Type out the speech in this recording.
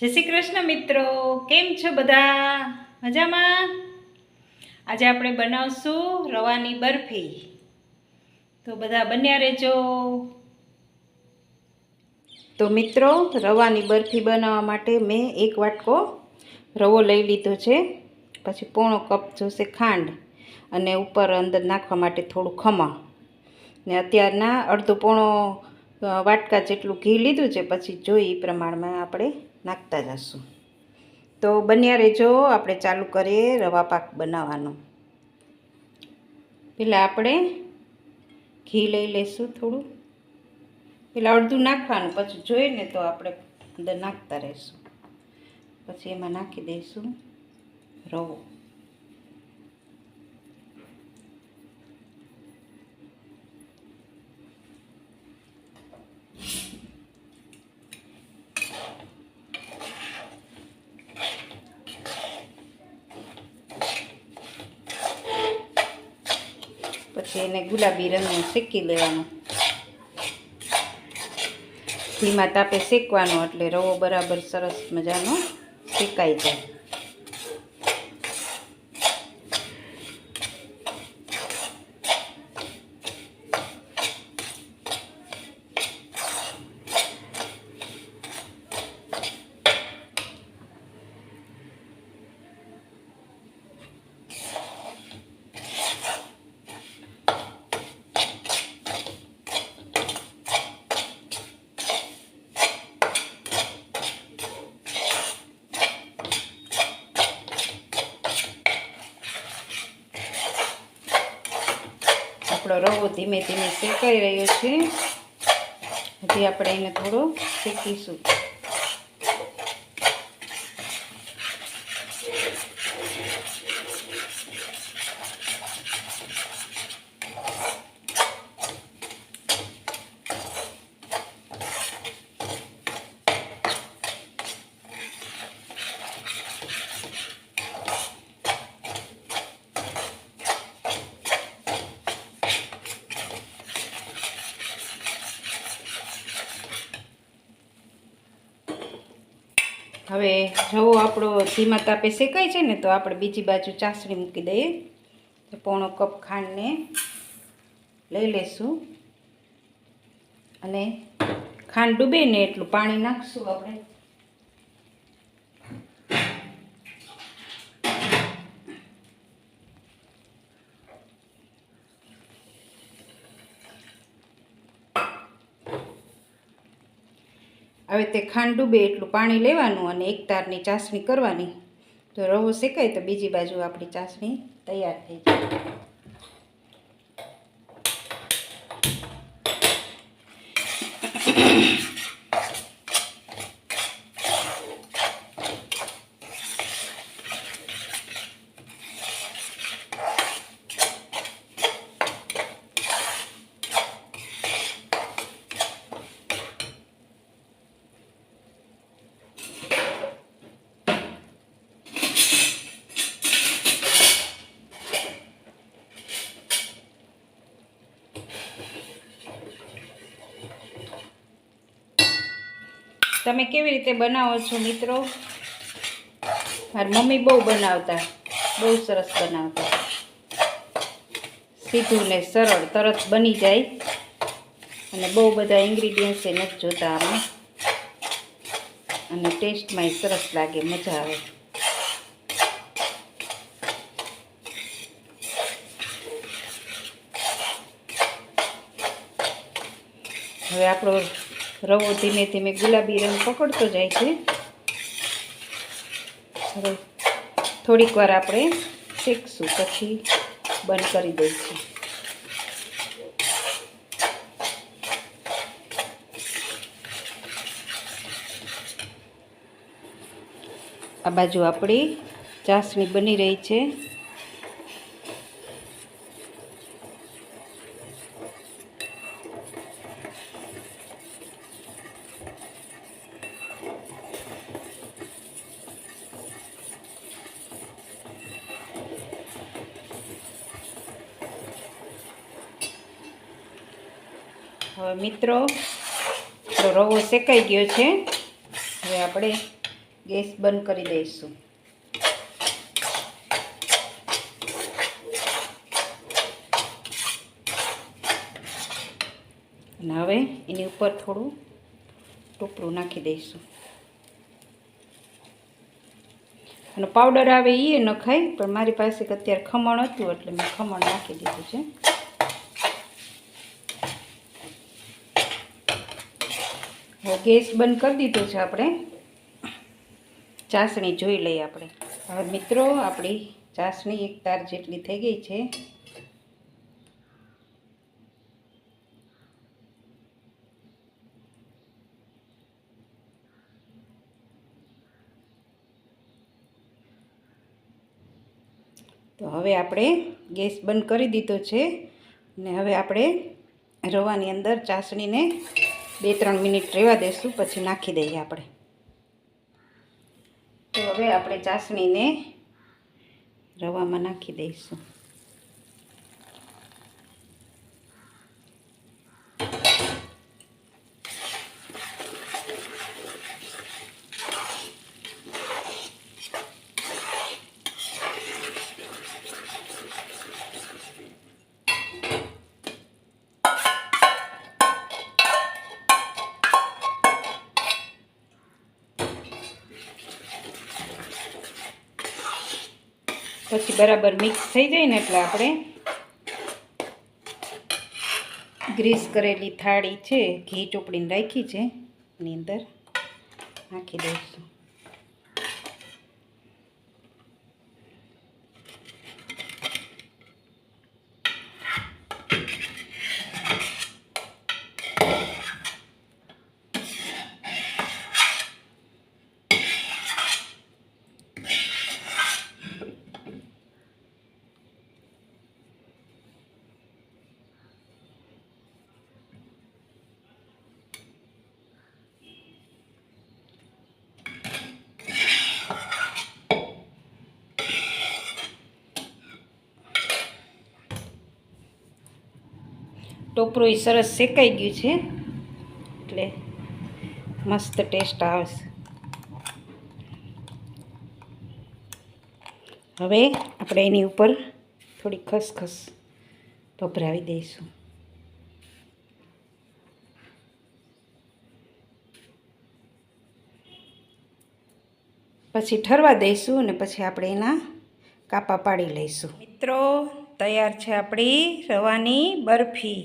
જય શ્રી કૃષ્ણ મિત્રો, કેમ છો બધા? મજામાં? આજે આપણે બનાવશું રવાની બરફી, તો બધા બન્યા રહેજો. તો મિત્રો, રવાની બરફી બનાવવા માટે મેં એક વાટકો રવો લઈ લીધો છે. પછી પોણો કપ જોશે ખાંડ અને ઉપર અંદર નાખવા માટે થોડું ખમણ ને અત્યારના અડધો પોણો વાટકા જેટલું ઘી લીધું છે. પછી જોઈ એ પ્રમાણમાં આપણે નાખતા જશું. તો બન્યા રહેજો, આપણે ચાલુ કરીએ રવા પાક બનાવવાનો. પહેલાં આપણે ઘી લઈ લઈશું થોડું. પહેલાં અડધું નાખવાનું, પછી જોઈને તો આપણે અંદર નાખતા રહીશું. પછી એમાં નાખી દઈશું રવો. પછી એને ગુલાબી રંગનું શેકી લેવાનું. ધીમા તાપે શેકવાનો, એટલે રવો બરાબર સરસ મજાનો શેકાઈ જાય. આપણો રવો ધીમે ધીમે શેકાઈ રહ્યો છે. હજી આપણે એને થોડો શેકીશું. હવે રવો આપણો ધીમા તાપે શેકાય છે ને, તો આપણે બીજી બાજુ ચાસણી મૂકી દઈએ. તો પોણો કપ ખાંડને લઈ લઈશું અને ખાંડ ડૂબે ને એટલું પાણી નાખશું આપણે. હવે તે ખાંડ ડૂબે એટલું પાણી લેવાનું અને એક તારની ચાસણી કરવાની. તો રવો શેકાય તો બીજી બાજુ આપણી ચાસણી તૈયાર થઈ જાય. તમે કેવી રીતે બનાવો છો મિત્રો? મારી મમ્મી બહુ બનાવતા, બહુ સરસ બનાવતા. સીધું ને સરળ, તરત બની જાય અને બહુ બધા ઇન્ગ્રીડિયન્ટ્સ એ નથી જોતા આમાં. અને ટેસ્ટમાંય સરસ લાગે, મજા આવે. હવે આપણો રવો ધીમે ધીમે ગુલાબી રંગ પકડતો જાય છે. હવે થોડીક વાર આપણે શેકશું, પછી બંધ કરી દઈશું. આ બાજુ આપણી ચાસણી બની રહી છે. હવે મિત્રો, રવો શેકાઈ ગયો છે. હવે આપણે ગેસ બંધ કરી દઈશું. અને હવે એની ઉપર થોડું ટોપરું નાખી દઈશું. અને પાવડર આવે એ નખાય, પણ મારી પાસે અત્યારે ખમણ હતું એટલે મેં ખમણ નાખી દીધું છે. હવે ગેસ બંધ કરી દીધો છે. આપણે ચાસણી જોઈ લઈએ. આપણે હવે મિત્રો આપણી ચાસણી એક તાર જેટલી થઈ ગઈ છે. તો હવે આપણે ગેસ બંધ કરી દીધો છે. ને હવે આપણે રવાની અંદર ચાસણીને 2-3 મિનિટ રહેવા દઈશું, પછી નાખી દઈએ આપણે. તો હવે આપણે ચાસણીને રવામાં નાખી દઈશું. પછી બરાબર મિક્સ થઈ જાય ને એટલે આપણે ગ્રીસ કરેલી થાળી છે, ઘી ચોપડીને રાખી છે, એની અંદર નાખી દઈશું. ટોપરું એ સરસ શેકાઈ ગયું છે એટલે મસ્ત ટેસ્ટ આવશે. હવે આપણે એની ઉપર થોડી ખસખસ ભભરાવી દઈશું. પછી ઠરવા દઈશું અને પછી આપણે એના કાપા પાડી લઈશું. મિત્રો તૈયાર છે આપણી રવાની બરફી.